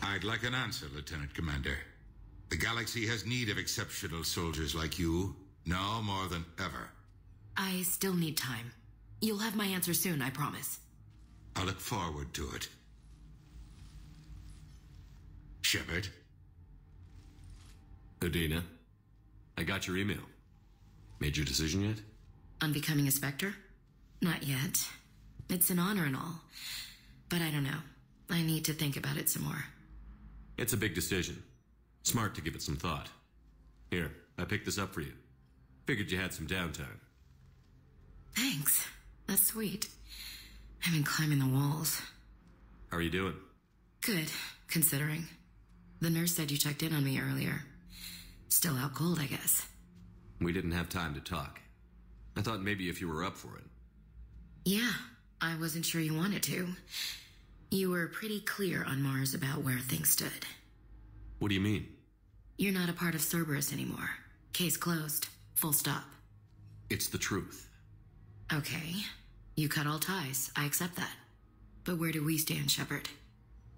I'd like an answer, Lieutenant Commander. The galaxy has need of exceptional soldiers like you, now more than ever. I still need time. You'll have my answer soon, I promise. I look forward to it. Shepard? Udina, I got your email. Made your decision yet? On becoming a Spectre? Not yet. It's an honor and all. But I don't know. I need to think about it some more. It's a big decision. Smart to give it some thought. Here, I picked this up for you. Figured you had some downtime. Thanks. That's sweet. I've been climbing the walls. How are you doing? Good, considering. The nurse said you checked in on me earlier. Still out cold, I guess. We didn't have time to talk. I thought maybe if you were up for it. Yeah, I wasn't sure you wanted to. You were pretty clear on Mars about where things stood. What do you mean? You're not a part of Cerberus anymore. Case closed. Full stop. It's the truth. Okay. You cut all ties. I accept that. But where do we stand, Shepard?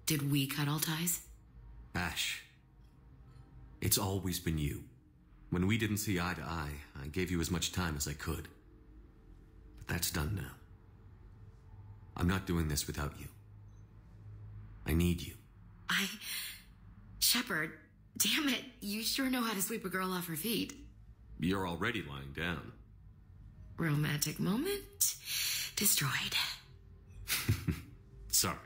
Did we cut all ties? Ash. It's always been you. When we didn't see eye to eye, I gave you as much time as I could. But that's done now. I'm not doing this without you. I need you. Shepard, damn it, you sure know how to sweep a girl off her feet. You're already lying down. Romantic moment destroyed. Sorry.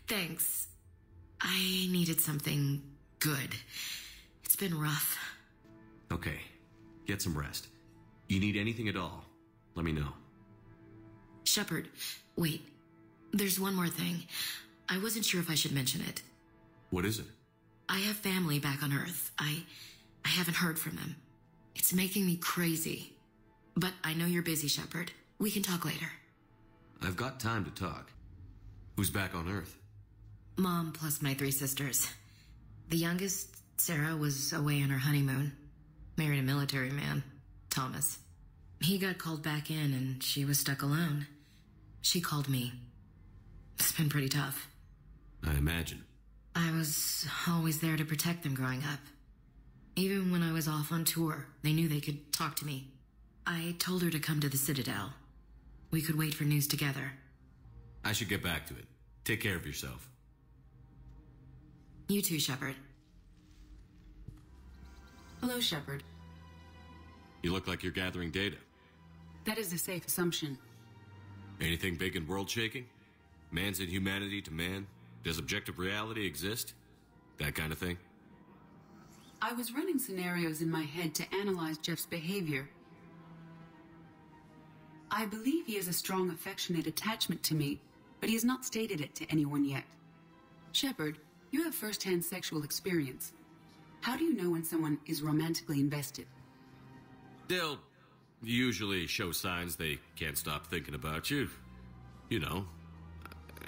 Thanks. I needed something good. It's been rough. Okay, get some rest. You need anything at all, let me know. Shepard, wait. There's one more thing. I wasn't sure if I should mention it. What is it? I have family back on Earth. I haven't heard from them. It's making me crazy. But I know you're busy, Shepard. We can talk later. I've got time to talk. Who's back on Earth? Mom plus my 3 sisters. The youngest, Sarah, was away on her honeymoon. Married a military man, Thomas. He got called back in and she was stuck alone. She called me. It's been pretty tough. I imagine. I was always there to protect them growing up. Even when I was off on tour, they knew they could talk to me. I told her to come to the Citadel. We could wait for news together. I should get back to it. Take care of yourself. You too, Shepard. Hello, Shepard. You look like you're gathering data. That is a safe assumption. Anything big and world-shaking? Man's inhumanity to man? Does objective reality exist? That kind of thing? I was running scenarios in my head to analyze Jeff's behavior. I believe he has a strong affectionate attachment to me, but he has not stated it to anyone yet. Shepard, you have first-hand sexual experience. How do you know when someone is romantically invested? They'll usually show signs they can't stop thinking about you. You know,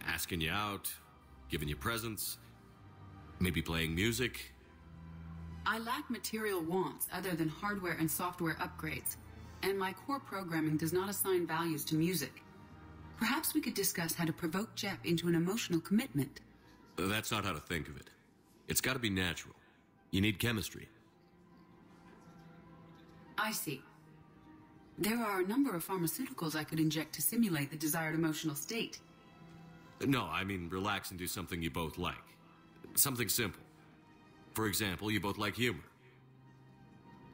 asking you out, giving you presents, maybe playing music. I lack material wants other than hardware and software upgrades, and my core programming does not assign values to music. Perhaps we could discuss how to provoke Jeff into an emotional commitment. That's not how to think of it. It's got to be natural. You need chemistry. I see. There are a number of pharmaceuticals I could inject to simulate the desired emotional state. No, I mean relax and do something you both like. Something simple. For example, you both like humor.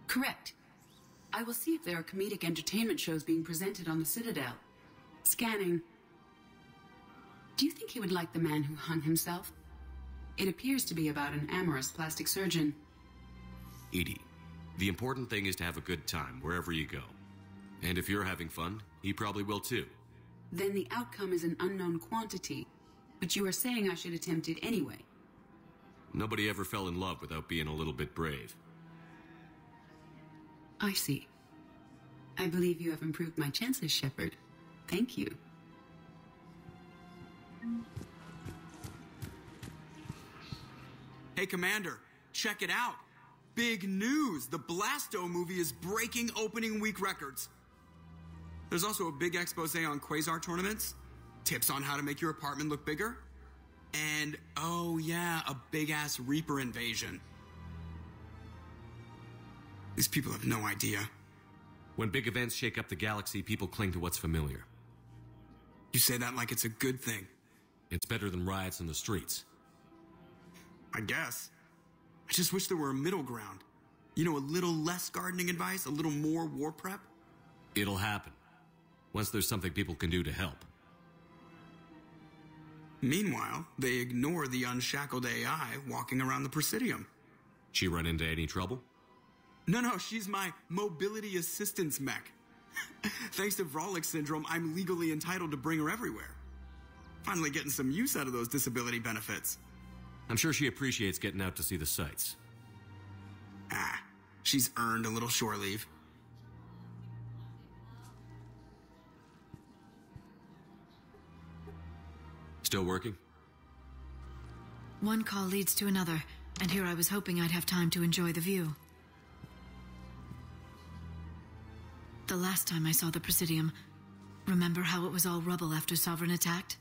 Correct. I will see if there are comedic entertainment shows being presented on the Citadel. Scanning. Do you think he would like The Man Who Hung Himself? It appears to be about an amorous plastic surgeon. Edie, the important thing is to have a good time wherever you go. And if you're having fun, he probably will too. Then the outcome is an unknown quantity, but you are saying I should attempt it anyway. Nobody ever fell in love without being a little bit brave. I see. I believe you have improved my chances, Shepard. Thank you. Hey, Commander, check it out. Big news! The Blasto movie is breaking opening week records. There's also a big expose on quasar tournaments, tips on how to make your apartment look bigger, And, oh yeah, a big-ass Reaper invasion. These people have no idea. When big events shake up the galaxy, people cling to what's familiar. You say that like it's a good thing. It's better than riots in the streets. I guess. I just wish there were a middle ground. You know, a little less gardening advice, a little more war prep. It'll happen. Once there's something people can do to help. Meanwhile, they ignore the unshackled AI walking around the Presidium. She run into any trouble? No, she's my mobility assistance mech. Thanks to Vrolic syndrome, I'm legally entitled to bring her everywhere. Finally getting some use out of those disability benefits. I'm sure she appreciates getting out to see the sights. She's earned a little shore leave. Still working? One call leads to another, and here I was hoping I'd have time to enjoy the view. The last time I saw the Presidium, remember how it was all rubble after Sovereign attacked?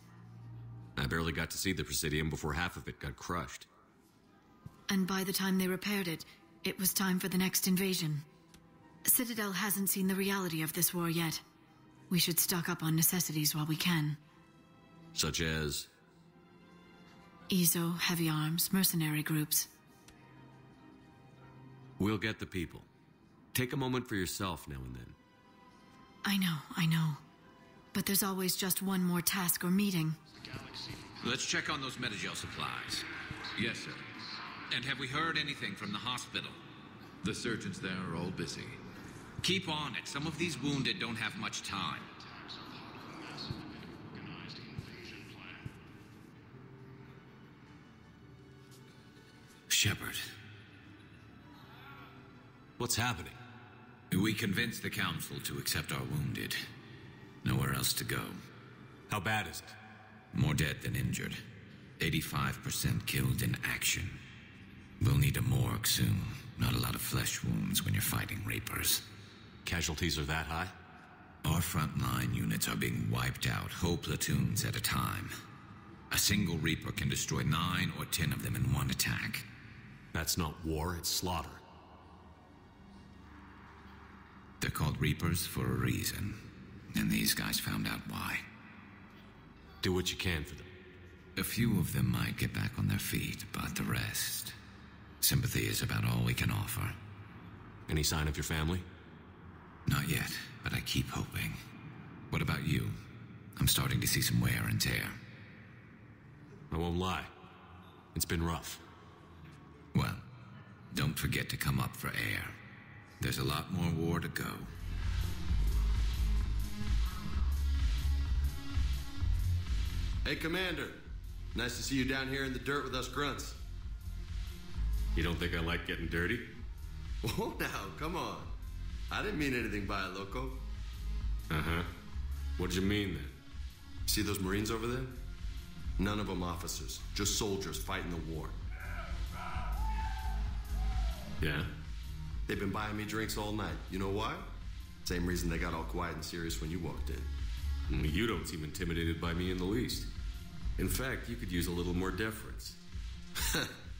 I barely got to see the Presidium before half of it got crushed. And by the time they repaired it, it was time for the next invasion. Citadel hasn't seen the reality of this war yet. We should stock up on necessities while we can. Such as? EZO, heavy arms, mercenary groups. We'll get the people. Take a moment for yourself now and then. I know. But there's always just one more task or meeting. Let's check on those Metagel supplies. Yes, sir. And have we heard anything from the hospital? The surgeons there are all busy. Keep on it. Some of these wounded don't have much time. Shepard. What's happening? We convinced the Council to accept our wounded. Nowhere else to go. How bad is it? More dead than injured. 85% killed in action. We'll need a morgue soon. Not a lot of flesh wounds when you're fighting Reapers. Casualties are that high? Our frontline units are being wiped out, whole platoons at a time. A single Reaper can destroy 9 or 10 of them in one attack. That's not war, it's slaughter. They're called Reapers for a reason, and these guys found out why. Do what you can for them. A few of them might get back on their feet, but the rest... Sympathy is about all we can offer. Any sign of your family? Not yet, but I keep hoping. What about you? I'm starting to see some wear and tear. I won't lie. It's been rough. Well, don't forget to come up for air. There's a lot more war to go. Hey, Commander. Nice to see you down here in the dirt with us grunts. You don't think I like getting dirty? Oh, now, come on. I didn't mean anything by it, Loco. Uh-huh. What'd you mean, then? See those Marines over there? None of them officers, just soldiers fighting the war. Yeah? They've been buying me drinks all night. You know why? Same reason they got all quiet and serious when you walked in. You don't seem intimidated by me in the least. In fact, you could use a little more deference.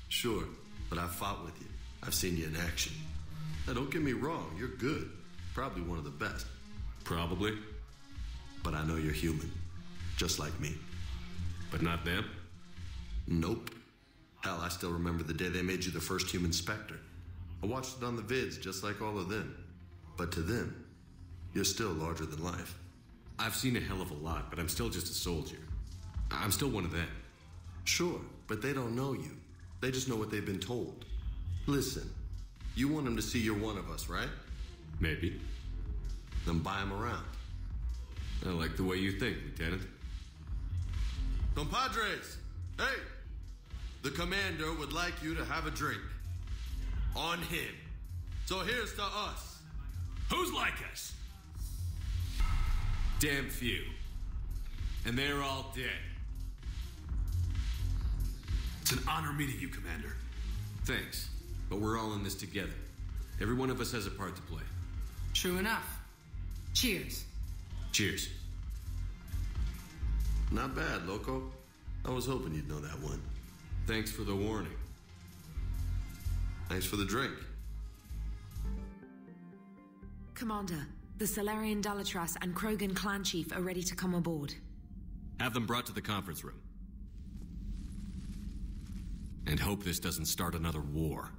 Sure, but I've fought with you. I've seen you in action. Now, don't get me wrong, you're good. Probably one of the best. Probably. But I know you're human. Just like me. But not them? Nope. Hell, I still remember the day they made you the first human Spectre. I watched it on the vids, just like all of them. But to them, you're still larger than life. I've seen a hell of a lot, but I'm still just a soldier. I'm still one of them. Sure, but they don't know you. They just know what they've been told. Listen, you want them to see you're one of us, right? Maybe. Then buy them around. I like the way you think, Lieutenant. Compadres, hey! The commander would like you to have a drink. On him. So here's to us. Who's like us? Damn few. And they're all dead. It's an honor meeting you, Commander. Thanks, but we're all in this together. Every one of us has a part to play. True enough. Cheers. Cheers. Not bad, Loco. I was hoping you'd know that one. Thanks for the warning. Thanks for the drink. Commander, the Salarian Dalatras and Krogan clan chief are ready to come aboard. Have them brought to the conference room. And hope this doesn't start another war.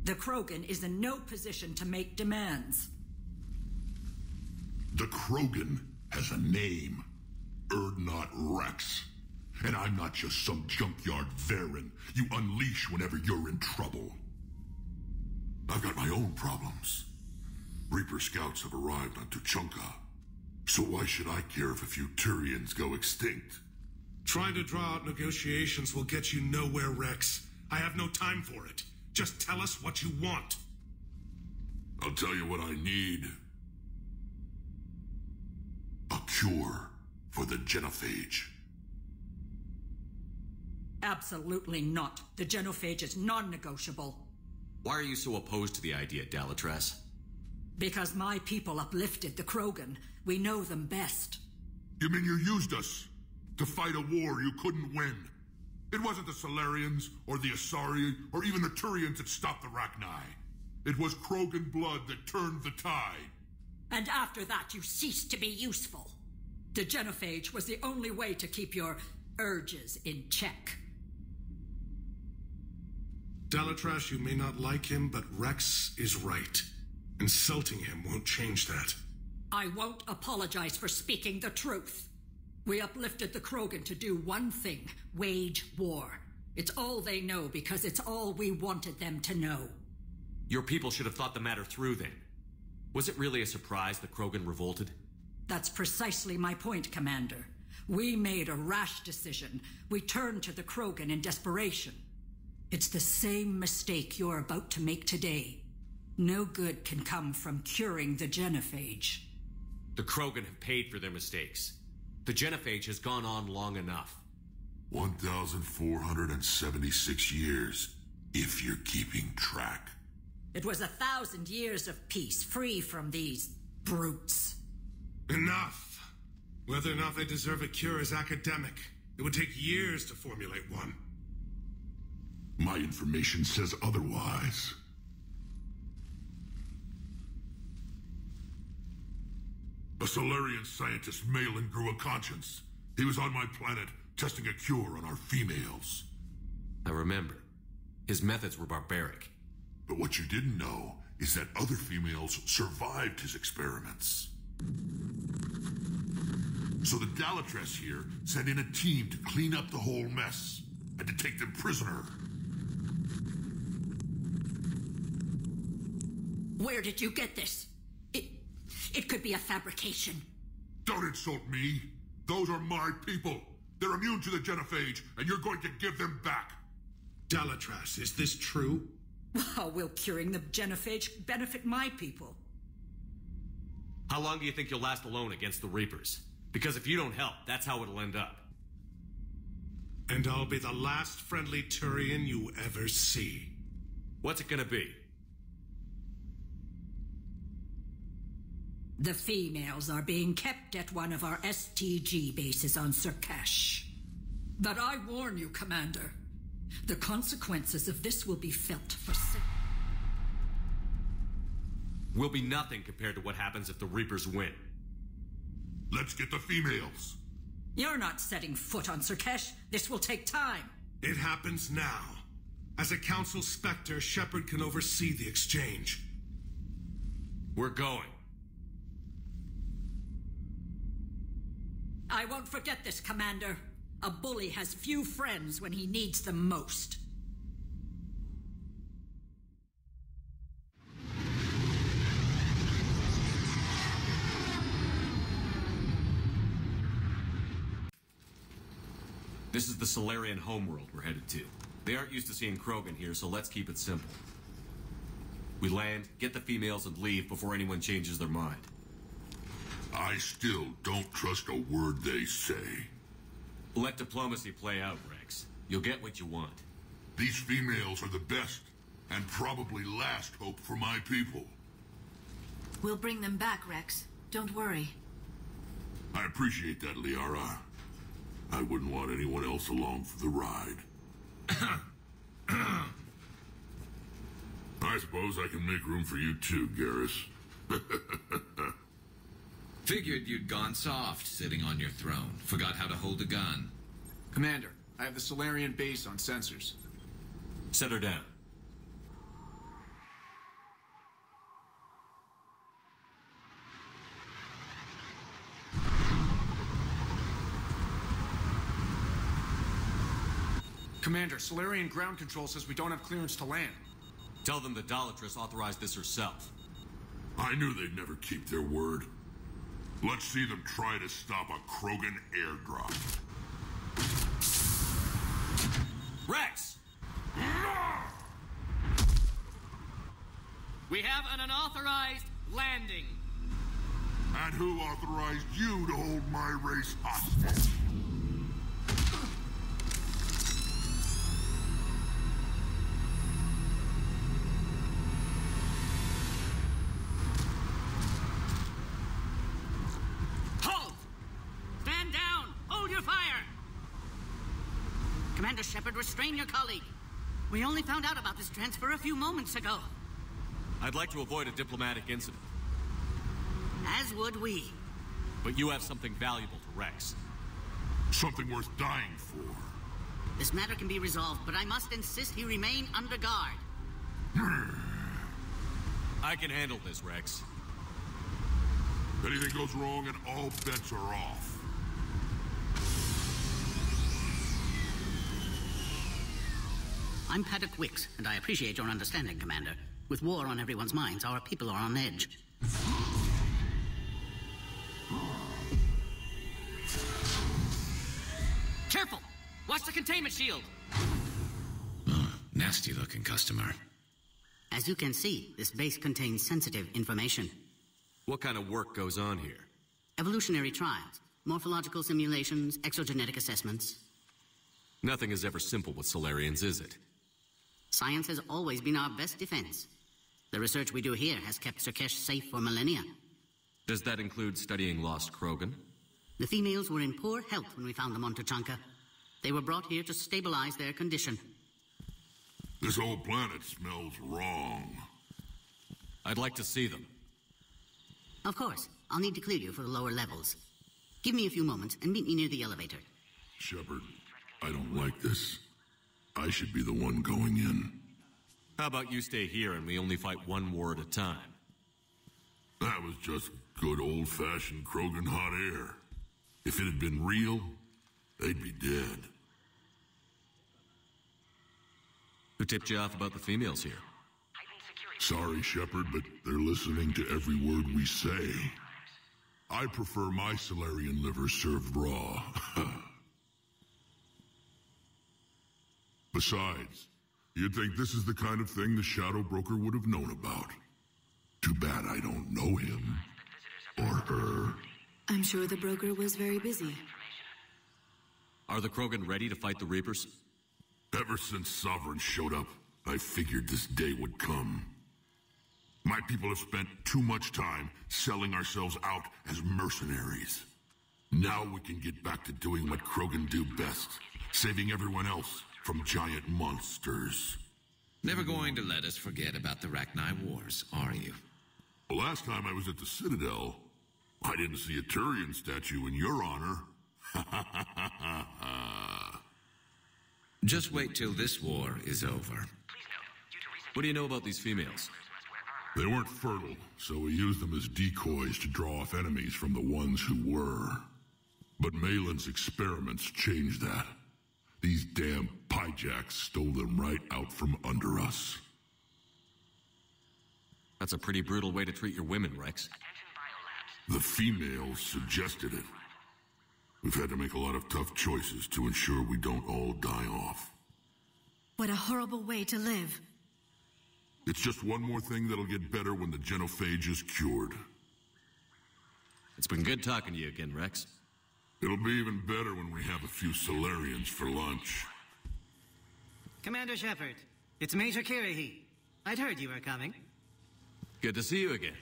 The Krogan is in no position to make demands. The Krogan has a name. Urdnot Rex. And I'm not just some junkyard Varen you unleash whenever you're in trouble. I've got my own problems. Reaper scouts have arrived on Tuchanka. So why should I care if a few Turians go extinct? Trying to draw out negotiations will get you nowhere, Rex. I have no time for it. Just tell us what you want. I'll tell you what I need. A cure for the genophage. Absolutely not. The genophage is non-negotiable. Why are you so opposed to the idea, Dalatras? Because my people uplifted the Krogan. We know them best. You mean you used us to fight a war you couldn't win? It wasn't the Salarians, or the Asari, or even the Turians that stopped the Rachni. It was Krogan blood that turned the tide. And after that, you ceased to be useful. The genophage was the only way to keep your urges in check. Dalatras, you may not like him, but Rex is right. Insulting him won't change that. I won't apologize for speaking the truth. We uplifted the Krogan to do one thing: wage war. It's all they know because it's all we wanted them to know. Your people should have thought the matter through then. Was it really a surprise the Krogan revolted? That's precisely my point, Commander. We made a rash decision. We turned to the Krogan in desperation. It's the same mistake you're about to make today. No good can come from curing the genophage. The Krogan have paid for their mistakes. The genophage has gone on long enough. 1,476 years, if you're keeping track. It was 1,000 years of peace, free from these brutes. Enough! Whether or not they deserve a cure is academic. It would take years to formulate one. My information says otherwise. A Salarian scientist, Malin, grew a conscience. He was on my planet, testing a cure on our females. I remember. His methods were barbaric. But what you didn't know is that other females survived his experiments. So the Dalatras here sent in a team to clean up the whole mess and to take them prisoner. Where did you get this? It could be a fabrication. Don't insult me. Those are my people. They're immune to the genophage, and you're going to give them back. Dalatras, is this true? How will curing the genophage benefit my people? How long do you think you'll last alone against the Reapers? Because if you don't help, that's how it'll end up. And I'll be the last friendly Turian you ever see. What's it gonna be? The females are being kept at one of our STG bases on Sur'Kesh. But I warn you, Commander, the consequences of this will be felt for will be nothing compared to what happens if the Reapers win. Let's get the females. You're not setting foot on Sur'Kesh. This will take time. It happens now. As a Council Spectre, Shepard can oversee the exchange. We're going. I won't forget this, Commander. A bully has few friends when he needs them most. This is the Salarian homeworld we're headed to. They aren't used to seeing Krogan here, so let's keep it simple. We land, get the females, and leave before anyone changes their mind. I still don't trust a word they say. Let diplomacy play out, Rex. You'll get what you want. These females are the best, and probably last hope for my people. We'll bring them back, Rex. Don't worry. I appreciate that, Liara. I wouldn't want anyone else along for the ride. I suppose I can make room for you too, Garrus. Figured you'd gone soft sitting on your throne. Forgot how to hold a gun. Commander, I have the Salarian base on sensors. Set her down. Commander, Salarian ground control says we don't have clearance to land. Tell them the Dalatrass authorized this herself. I knew they'd never keep their word. Let's see them try to stop a Krogan airdrop. Rex! We have an unauthorized landing. And who authorized you to hold my race hostage? Commander Shepard, restrain your colleague. We only found out about this transfer a few moments ago. I'd like to avoid a diplomatic incident. As would we. But you have something valuable to Rex. Something worth dying for. This matter can be resolved, but I must insist he remain under guard. I can handle this, Rex. If anything goes wrong and all bets are off. I'm Paddock Wicks, and I appreciate your understanding, Commander. With war on everyone's minds, our people are on edge. Careful! Watch the containment shield! Nasty-looking customer. As you can see, this base contains sensitive information. What kind of work goes on here? Evolutionary trials, morphological simulations, exogenetic assessments. Nothing is ever simple with Salarians, is it? Science has always been our best defense. The research we do here has kept Sur'Kesh safe for millennia. Does that include studying lost Krogan? The females were in poor health when we found them on Tuchanka. They were brought here to stabilize their condition. This whole planet smells wrong. I'd like to see them. Of course. I'll need to clear you for the lower levels. Give me a few moments and meet me near the elevator. Shepard, I don't like this. I should be the one going in. How about you stay here and we only fight one war at a time? That was just good old-fashioned Krogan hot air. If it had been real, they'd be dead. Who tipped you off about the females here? Sorry, Shepard, but they're listening to every word we say. I prefer my Salarian liver served raw. Besides, you'd think this is the kind of thing the Shadow Broker would have known about. Too bad I don't know him. Or her. I'm sure the broker was very busy. Are the Krogan ready to fight the Reapers? Ever since Sovereign showed up, I figured this day would come. My people have spent too much time selling ourselves out as mercenaries. Now we can get back to doing what Krogan do best, saving everyone else from giant monsters. Never going to let us forget about the Rachni Wars, are you? The last time I was at the Citadel, I didn't see a Turian statue in your honor. Just wait till this war is over. What do you know about these females? They weren't fertile, so we used them as decoys to draw off enemies from the ones who were. But Malin's experiments changed that. These damn pyjacks stole them right out from under us. That's a pretty brutal way to treat your women, Rex. The females suggested it. We've had to make a lot of tough choices to ensure we don't all die off. What a horrible way to live. It's just one more thing that'll get better when the genophage is cured. It's been good talking to you again, Rex. It'll be even better when we have a few Salarians for lunch. Commander Shepard, it's Major Kirihi. I'd heard you were coming. Good to see you again.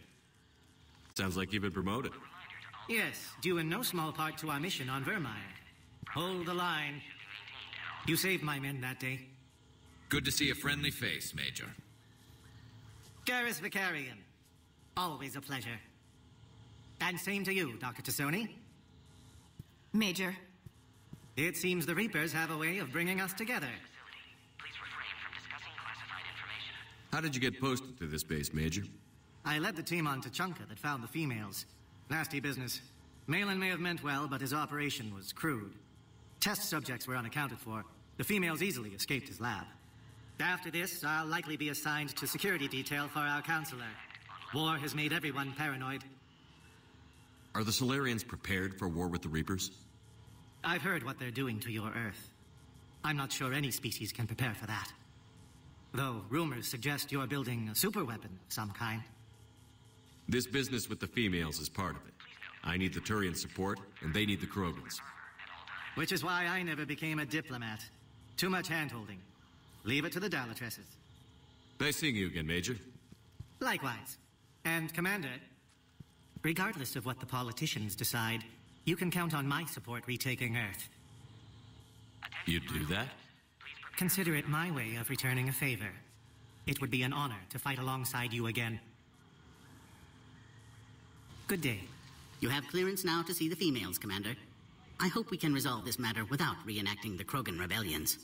Sounds like you've been promoted. Yes, due in no small part to our mission on Vermeer. Hold the line. You saved my men that day. Good to see a friendly face, Major. Garrus Vicarian. Always a pleasure. And same to you, Dr. Tassoni. Major. It seems the Reapers have a way of bringing us together. How did you get posted to this base, Major? I led the team on Tachanka that found the females. Nasty business. Malin may have meant well, but his operation was crude. Test subjects were unaccounted for. The females easily escaped his lab. After this, I'll likely be assigned to security detail for our counselor. War has made everyone paranoid. Are the Salarians prepared for war with the Reapers? I've heard what they're doing to your Earth. I'm not sure any species can prepare for that. Though rumors suggest you're building a superweapon of some kind. This business with the females is part of it. I need the Turian support, and they need the Krogans. Which is why I never became a diplomat. Too much hand-holding. Leave it to the Dalatresses. Nice seeing you again, Major. Likewise. And, Commander, regardless of what the politicians decide, you can count on my support retaking Earth. You'd do that? Consider it my way of returning a favor. It would be an honor to fight alongside you again. Good day. You have clearance now to see the females, Commander. I hope we can resolve this matter without reenacting the Krogan rebellions.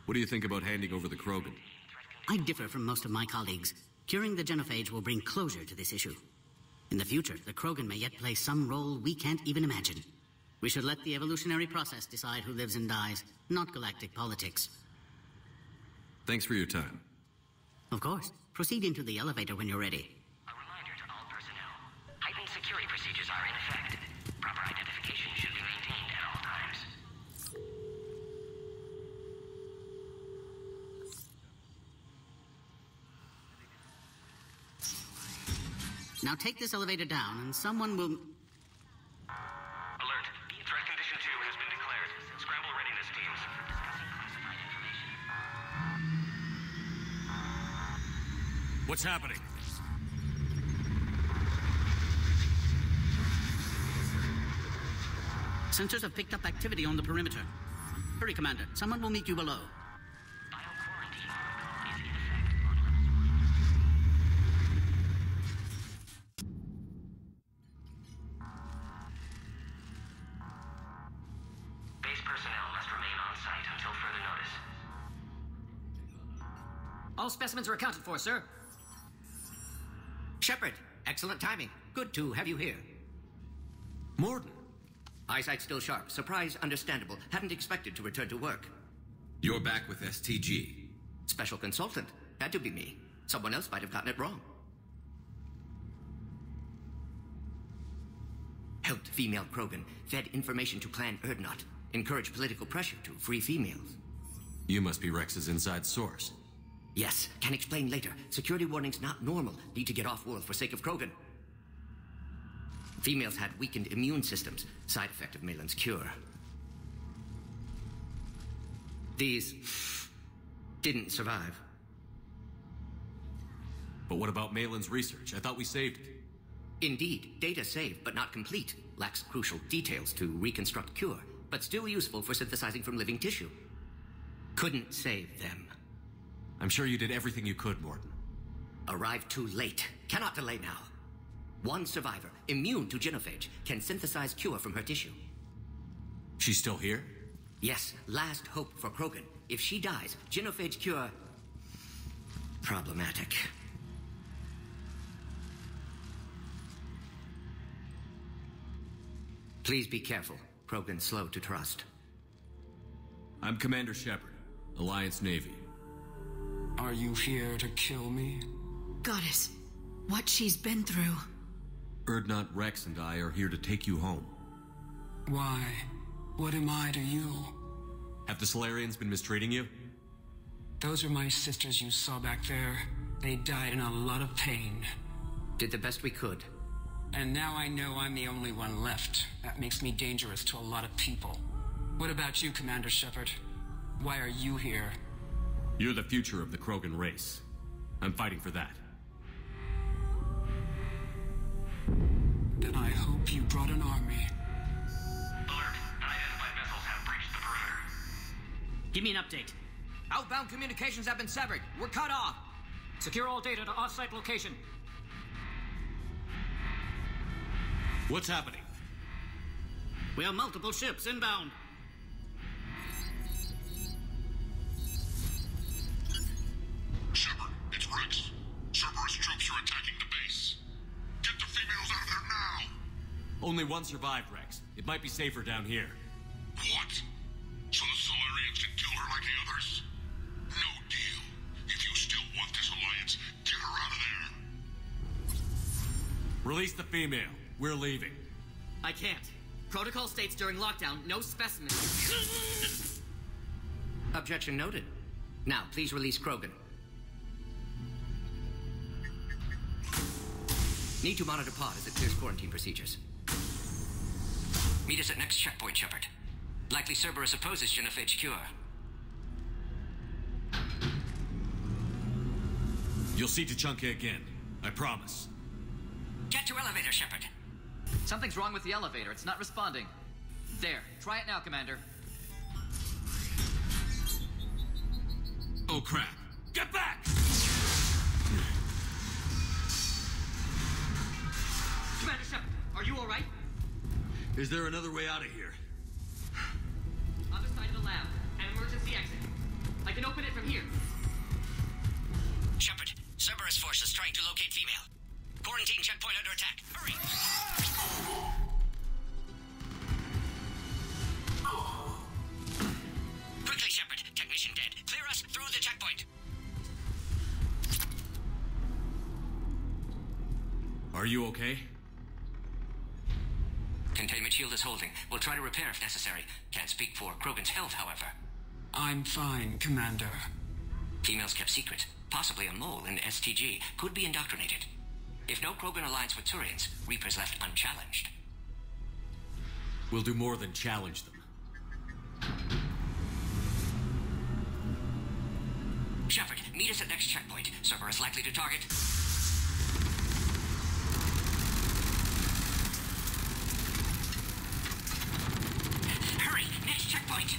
What do you think about handing over the Krogan? I differ from most of my colleagues. Curing the genophage will bring closure to this issue. In the future, the Krogan may yet play some role we can't even imagine. We should let the evolutionary process decide who lives and dies, not galactic politics. Thanks for your time. Of course. Proceed into the elevator when you're ready. A reminder to all personnel. Heightened security procedures are in effect. Proper identification should be maintained at all times. Now take this elevator down and someone will... Alert. Threat condition 2 has been declared. Scramble readiness teams. What's happening? Sensors have picked up activity on the perimeter. Hurry, Commander. Someone will meet you below. Base personnel must remain on site until further notice. All specimens are accounted for, sir. Shepard, excellent timing. Good to have you here. Morden. Eyesight still sharp. Surprise understandable. Hadn't expected to return to work. You're back with STG. Special consultant. Had to be me. Someone else might have gotten it wrong. Helped female Krogan. Fed information to Clan Erdnot. Encouraged political pressure to free females. You must be Rex's inside source. Yes, can explain later. Security warnings not normal. Need to get off-world for sake of Krogan. Females had weakened immune systems. Side effect of Malin's cure. These didn't survive. But what about Malin's research? I thought we saved it. Indeed, data saved, but not complete. Lacks crucial details to reconstruct cure, but still useful for synthesizing from living tissue. Couldn't save them. I'm sure you did everything you could, Morden. Arrived too late. Cannot delay now. One survivor, immune to genophage, can synthesize cure from her tissue. She's still here? Yes, last hope for Krogan. If she dies, genophage cure... problematic. Please be careful. Krogan's slow to trust. I'm Commander Shepard, Alliance Navy. Are you here to kill me? Goddess, what she's been through. Erdnot, Rex, and I are here to take you home. Why? What am I to you? Have the Salarians been mistreating you? Those are my sisters you saw back there. They died in a lot of pain. Did the best we could. And now I know I'm the only one left. That makes me dangerous to a lot of people. What about you, Commander Shepard? Why are you here? You're the future of the Krogan race. I'm fighting for that. Give me an update. Outbound communications have been severed. We're cut off. Secure all data to off-site location. What's happening? We have multiple ships inbound. Shepard, it's Rex. Cerberus troops are attacking the base. Get the females out of there now! Only one survived, Rex. It might be safer down here. What? So the Salarians can kill her like the others? No deal. If you still want this alliance, get her out of there. Release the female. We're leaving. I can't. Protocol states during lockdown, no specimens. Objection noted. Now, please release Krogan. Need to monitor pod as it clears quarantine procedures. Meet us at next checkpoint, Shepard. Likely Cerberus opposes genophage cure. You'll see Tachanka again. I promise. Get to elevator, Shepard. Something's wrong with the elevator. It's not responding. There. Try it now, Commander. Oh, crap. Get back! Commander Shepard, are you all right? Is there another way out of here? Other side of the lab. An emergency exit. I can open it from here. Shepard, Cerberus forces trying to locate female. Quarantine checkpoint under attack. Hurry! Quickly, Shepard. Technician dead. Clear us through the checkpoint. Are you okay? Containment shield is holding. We'll try to repair if necessary. Can't speak for Krogan's health, however. I'm fine, Commander. Females kept secret. Possibly a mole in STG. Could be indoctrinated. If no Krogan alliance with Turians, Reapers left unchallenged. We'll do more than challenge them. Shepard, meet us at next checkpoint. Cerberus likely to target. Hurry, next checkpoint.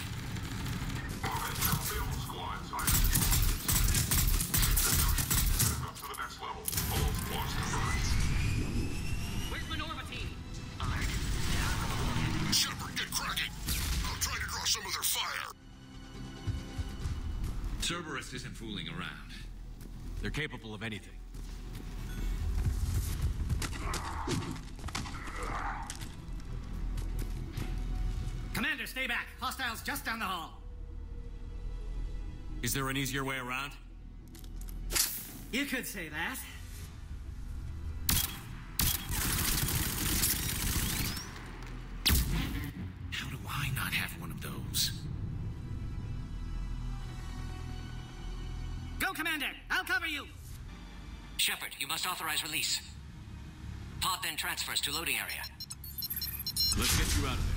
Where's Minorva team? Shepard, get cracking! I'll try to draw some of their fire. Cerberus isn't fooling around. They're capable of anything. Commander, stay back. Hostiles just down the hall. Is there an easier way around? You could say that. How do I not have one of those? Go, Commander! I'll cover you! Shepard, you must authorize release. Pod then transfers to loading area. Let's get you out of there.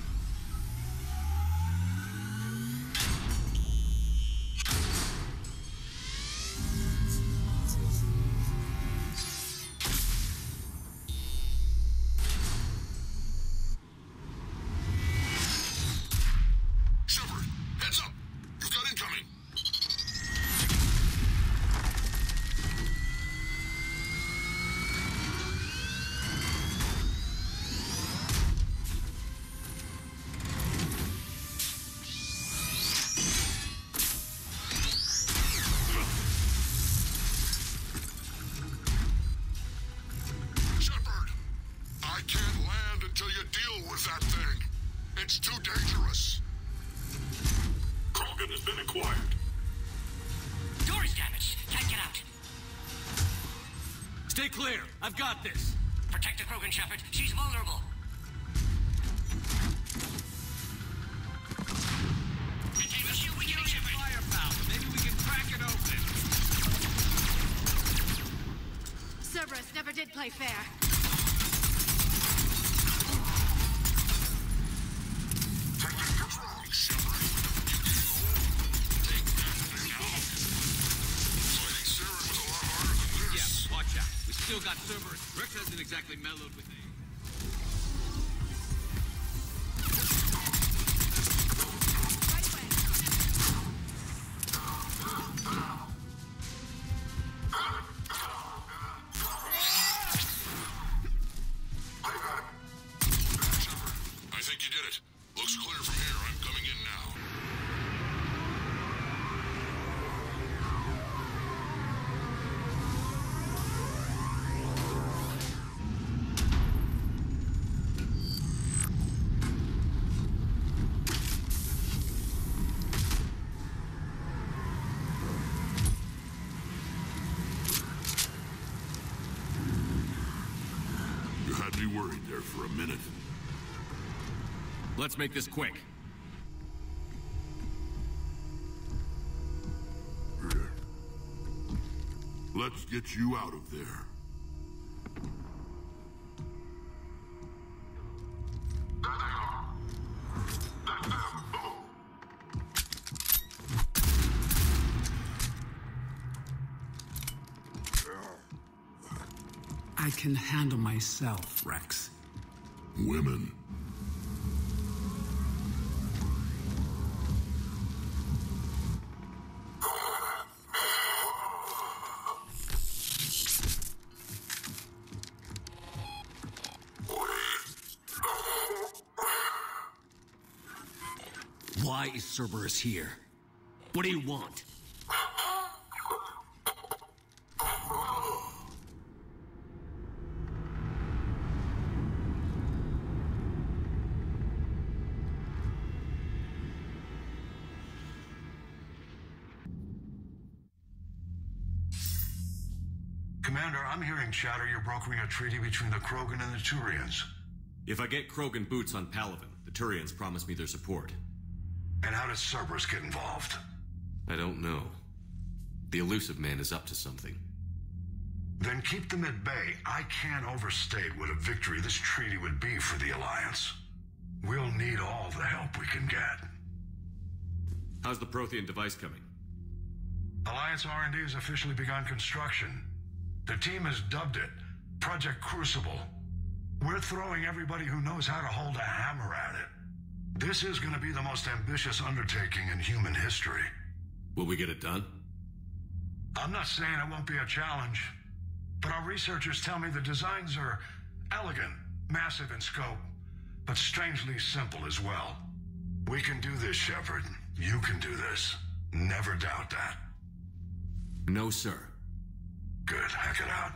Shepard, heads up! You've got incoming! Shepard, I can't land until you deal with that thing. It's too dangerous. Krogan has been acquired. Door is damaged. Can't get out. Stay clear. I've got this. Protect the Krogan, Shepard. She's vulnerable. Containment shield weakening, Shepard. Firepower. Maybe we can crack it open. Cerberus never did play fair. Taking control, Shepard. Take that thing out. Fighting Saren was a lot harder than this. Yeah, watch out. We still got Cerberus. Rex hasn't exactly mellowed with me. Right way. Had me worried there for a minute. Let's make this quick. Let's get you out of there. I can handle myself, Rex. Women. Why is Cerberus here? What do you want? Commander, I'm hearing chatter you're brokering a treaty between the Krogan and the Turians. If I get Krogan boots on Palaven, the Turians promise me their support. And how does Cerberus get involved? I don't know. The elusive man is up to something. Then keep them at bay. I can't overstate what a victory this treaty would be for the Alliance. We'll need all the help we can get. How's the Prothean device coming? Alliance R&D has officially begun construction. The team has dubbed it Project Crucible. We're throwing everybody who knows how to hold a hammer at it. This is going to be the most ambitious undertaking in human history. Will we get it done? I'm not saying it won't be a challenge, but our researchers tell me the designs are elegant, massive in scope, but strangely simple as well. We can do this, Shepard. You can do this. Never doubt that. No, sir. Good. Hack it out.